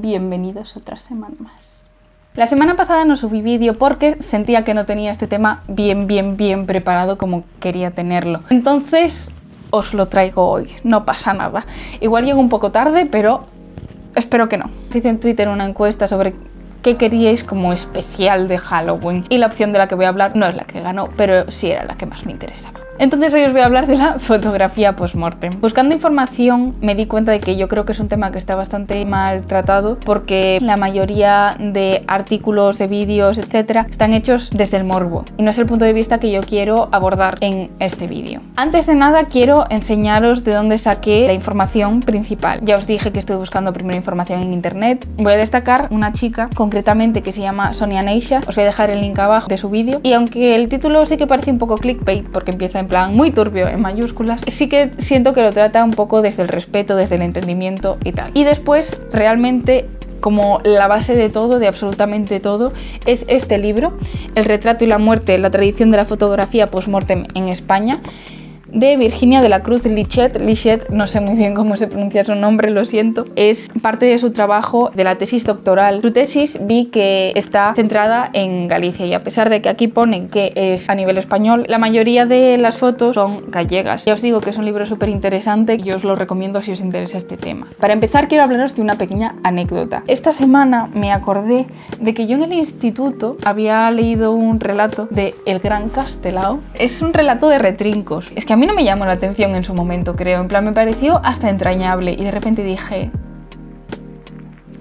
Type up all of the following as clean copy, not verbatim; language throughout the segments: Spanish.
bienvenidos otra semana más. La semana pasada no subí vídeo porque sentía que no tenía este tema bien preparado como quería tenerlo. Entonces os lo traigo hoy, no pasa nada. Igual llego un poco tarde, pero espero que no. Hice en Twitter una encuesta sobre qué queríais como especial de Halloween y la opción de la que voy a hablar no es la que ganó, pero sí era la que más me interesaba. Entonces hoy os voy a hablar de la fotografía post-mortem. Buscando información me di cuenta de que yo creo que es un tema que está bastante mal tratado porque la mayoría de artículos, de vídeos, etcétera, están hechos desde el morbo y no es el punto de vista que yo quiero abordar en este vídeo. Antes de nada quiero enseñaros de dónde saqué la información principal. Ya os dije que estoy buscando primero información en internet. Voy a destacar una chica concretamente que se llama Sonia Neisha. Os voy a dejar el link abajo de su vídeo y aunque el título sí que parece un poco clickbait porque empieza en plan muy turbio en mayúsculas, sí que siento que lo trata un poco desde el respeto, desde el entendimiento y tal. Y después realmente como la base de todo, de absolutamente todo, es este libro, El retrato y la muerte, la tradición de la fotografía post-mortem en España, de Virginia de la Cruz Lichet. Lichet, no sé muy bien cómo se pronuncia su nombre, lo siento. Es parte de su trabajo de la tesis doctoral. Su tesis vi que está centrada en Galicia y a pesar de que aquí ponen que es a nivel español, la mayoría de las fotos son gallegas. Ya os digo que es un libro súper interesante y yo os lo recomiendo si os interesa este tema. Para empezar quiero hablaros de una pequeña anécdota. Esta semana me acordé de que yo en el instituto había leído un relato de El Gran Castelao. Es un relato de retrincos. Es que a mí no me llamó la atención en su momento, creo. En plan, me pareció hasta entrañable y de repente dije...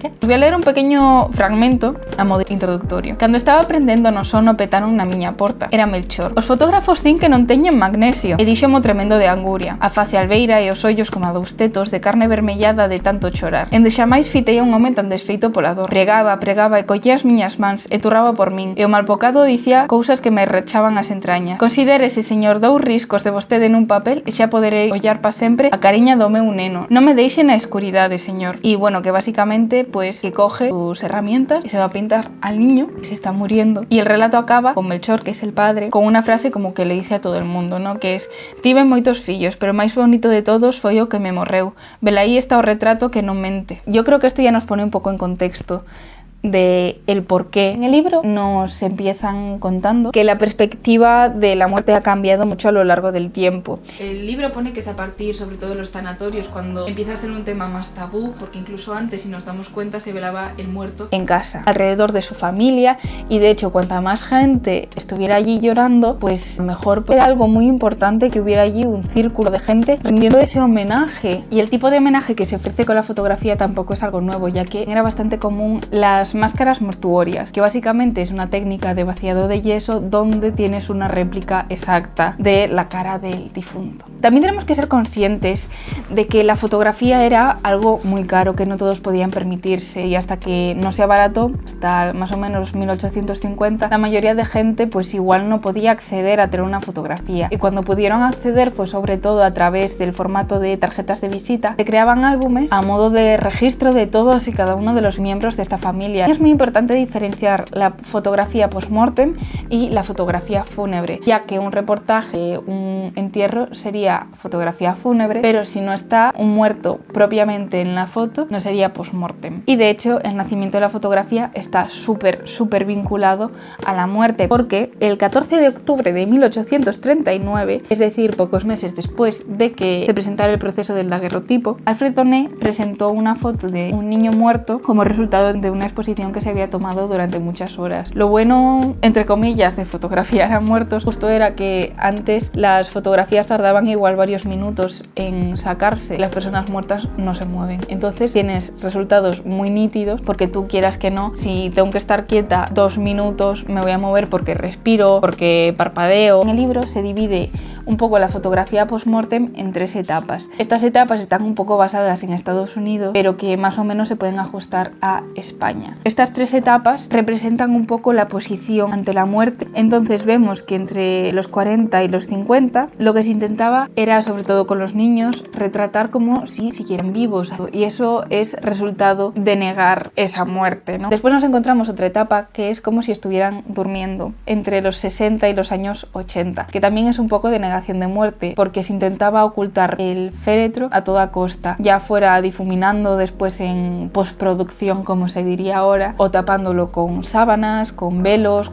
¿qué? Os voy a leer un pequeño fragmento a modo introductorio. Cando estaba aprendendo no sono petaron na miña porta. Era Melchor. Os fotógrafos din que non teñen magnesio e díxomo tremendo de anguria. A face albeira e os ollos como a dous tetos de carne vermellada de tanto chorar. Ende xamais fitei a un home tan desfeito pola dor. Pregaba e collía as miñas mans e turraba por min. E o malpocado dicía cousas que me rechaban as entrañas. Considérese, señor, dous riscos de vostede nun papel e xa poderei ollar pa sempre a cariña do meu neno. Non me deixe na escuridade, señor. E bueno, que básicamente pues que coge sus herramientas y se va a pintar al niño que se está muriendo. Y el relato acaba con Melchor, que es el padre, con una frase como que le dice a todo el mundo, ¿no? Que es: "Tiven moitos fillos, pero o máis bonito de todos foi o que me morreu. Velaí está o retrato que non mente". Yo creo que esto ya nos pone un poco en contexto de el por qué. En el libro nos empiezan contando que la perspectiva de la muerte ha cambiado mucho a lo largo del tiempo. El libro pone que es a partir sobre todo de los tanatorios cuando empieza a ser un tema más tabú, porque incluso antes, si nos damos cuenta, se velaba el muerto en casa, alrededor de su familia, y de hecho cuanta más gente estuviera allí llorando, pues mejor era algo muy importante que hubiera allí un círculo de gente rindiendo ese homenaje. Y el tipo de homenaje que se ofrece con la fotografía tampoco es algo nuevo, ya que era bastante común las máscaras mortuorias, que básicamente es una técnica de vaciado de yeso donde tienes una réplica exacta de la cara del difunto. También tenemos que ser conscientes de que la fotografía era algo muy caro que no todos podían permitirse y hasta que no se abarató, hasta más o menos 1850, la mayoría de gente pues igual no podía acceder a tener una fotografía y cuando pudieron acceder fue sobre todo a través del formato de tarjetas de visita. Se creaban álbumes a modo de registro de todos y cada uno de los miembros de esta familia. Es muy importante diferenciar la fotografía post-mortem y la fotografía fúnebre, ya que un reportaje, un entierro sería fotografía fúnebre, pero si no está un muerto propiamente en la foto, no sería post-mortem. Y de hecho, el nacimiento de la fotografía está súper vinculado a la muerte, porque el 14 de octubre de 1839, es decir, pocos meses después de que se presentara el proceso del daguerrotipo, Alfred Donet presentó una foto de un niño muerto como resultado de una exposición que se había tomado durante muchas horas. Lo bueno, entre comillas, de fotografiar a muertos justo era que antes las fotografías tardaban igual varios minutos en sacarse. Las personas muertas no se mueven. Entonces tienes resultados muy nítidos porque tú quieras que no. Si tengo que estar quieta 2 minutos, me voy a mover porque respiro, porque parpadeo. En el libro se divide un poco la fotografía post-mortem en 3 etapas. Estas etapas están un poco basadas en Estados Unidos, pero que más o menos se pueden ajustar a España. Estas 3 etapas representan un poco la posición ante la muerte. Entonces vemos que entre los 40 y los 50 lo que se intentaba era, sobre todo con los niños, retratar como si siguieran vivos y eso es resultado de negar esa muerte, ¿no? Después nos encontramos otra etapa que es como si estuvieran durmiendo entre los 60 y los años 80, que también es un poco de negar fumigación de muerte, porque se intentaba ocultar el féretro a toda costa, ya fuera difuminando después en postproducción, como se diría ahora, o tapándolo con sábanas, con velos,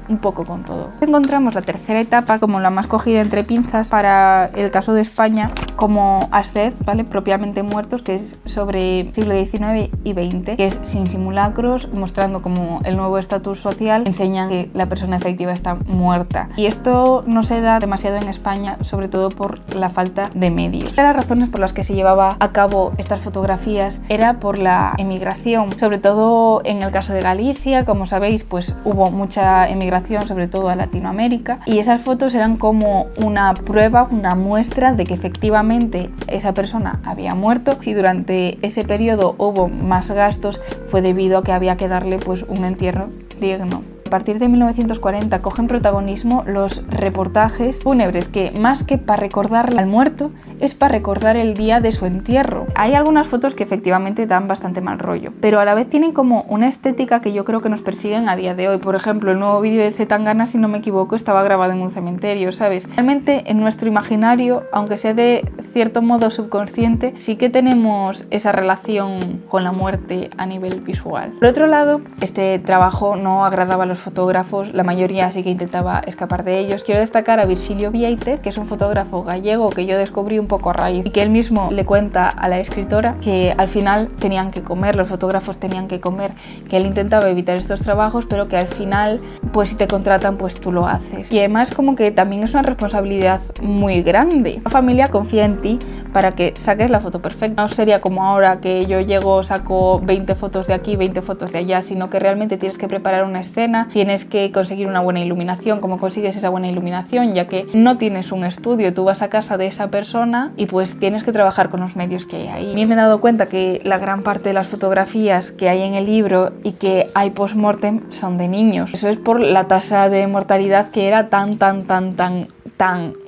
un poco con todo. Encontramos la tercera etapa como la más cogida entre pinzas para el caso de España, como As-Death, ¿vale? Propiamente muertos, que es sobre siglo XIX y XX, que es sin simulacros, mostrando como el nuevo estatus social, enseñan que la persona efectiva está muerta. Y esto no se da demasiado en España, sobre todo por la falta de medios. Una de las razones por las que se llevaba a cabo estas fotografías era por la emigración, sobre todo en el caso de Galicia, como sabéis, pues hubo mucha emigración, sobre todo a Latinoamérica, y esas fotos eran como una prueba, una muestra de que efectivamente esa persona había muerto. Si durante ese periodo hubo más gastos, fue debido a que había que darle pues un entierro digno. A partir de 1940 cogen protagonismo los reportajes fúnebres, que más que para recordar al muerto, es para recordar el día de su entierro. Hay algunas fotos que efectivamente dan bastante mal rollo, pero a la vez tienen como una estética que yo creo que nos persiguen a día de hoy. Por ejemplo, el nuevo vídeo de Zetangana, si no me equivoco, estaba grabado en un cementerio, ¿sabes? Realmente en nuestro imaginario, aunque sea de cierto modo subconsciente, sí que tenemos esa relación con la muerte a nivel visual. Por otro lado, este trabajo no agradaba a los fotógrafos, la mayoría sí que intentaba escapar de ellos. Quiero destacar a Virgilio Viéitez, que es un fotógrafo gallego que yo descubrí un poco a raíz, y que él mismo le cuenta a la escritora que al final tenían que comer, los fotógrafos tenían que comer, que él intentaba evitar estos trabajos, pero que al final, pues si te contratan, pues tú lo haces. Y además como que también es una responsabilidad muy grande. La familia confía en ti para que saques la foto perfecta. No sería como ahora que yo llego, saco 20 fotos de aquí, 20 fotos de allá, sino que realmente tienes que preparar una escena, tienes que conseguir una buena iluminación. ¿Cómo consigues esa buena iluminación? Ya que no tienes un estudio, tú vas a casa de esa persona y pues tienes que trabajar con los medios que hay ahí. A mí me he dado cuenta que la gran parte de las fotografías que hay en el libro y que hay post-mortem son de niños. Eso es por la tasa de mortalidad que era tan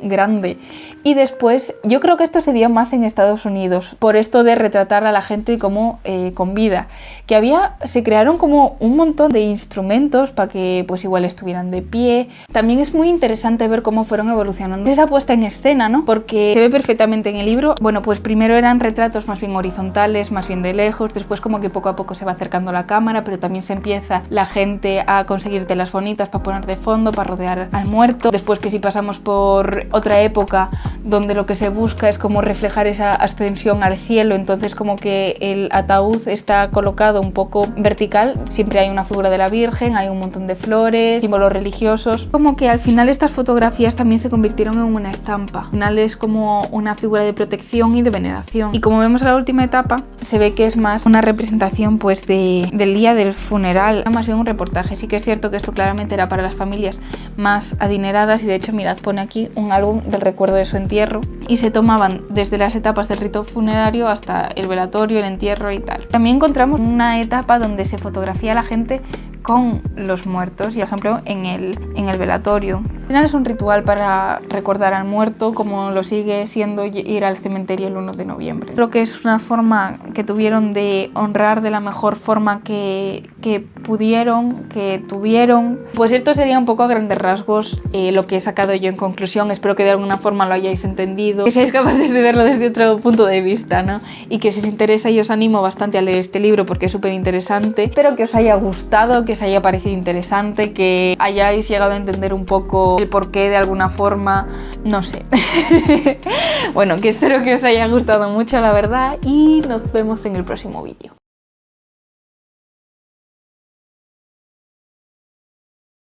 grande. Y después, yo creo que esto se dio más en Estados Unidos, por esto de retratar a la gente como con vida, que se crearon como un montón de instrumentos para que pues igual estuvieran de pie. También es muy interesante ver cómo fueron evolucionando esa puesta en escena, ¿no? Porque se ve perfectamente en el libro. Bueno, pues primero eran retratos más bien horizontales, más bien de lejos, después como que poco a poco se va acercando la cámara, pero también se empieza la gente a conseguir telas bonitas para poner de fondo, para rodear al muerto. Después que si pasamos por otra época donde lo que se busca es como reflejar esa ascensión al cielo, entonces como que el ataúd está colocado un poco vertical, siempre hay una figura de la Virgen, hay un montón de flores, símbolos religiosos, como que al final estas fotografías también se convirtieron en una estampa, al final es como una figura de protección y de veneración. Y como vemos en la última etapa, se ve que es más una representación pues del día del funeral, más bien un reportaje. Sí que es cierto que esto claramente era para las familias más adineradas, y de hecho mirad, pone aquí un álbum del recuerdo de su entierro, y se tomaban desde las etapas del rito funerario hasta el velatorio, el entierro y tal. También encontramos una etapa donde se fotografía a la gente con los muertos, y por ejemplo en el velatorio. Al final es un ritual para recordar al muerto, como lo sigue siendo ir al cementerio el 1 de noviembre. Creo que es una forma que tuvieron de honrar de la mejor forma que pudieron, que tuvieron. Pues esto sería un poco a grandes rasgos lo que he sacado yo en conclusión. Espero que de alguna forma lo hayáis entendido, que seáis capaces de verlo desde otro punto de vista, ¿no? Y que si os interesa, yo os animo bastante a leer este libro porque es súper interesante. Espero que os haya gustado, que os haya parecido interesante, que hayáis llegado a entender un poco el porqué de alguna forma, no sé. Bueno, que espero que os haya gustado mucho, la verdad, y nos vemos en el próximo vídeo.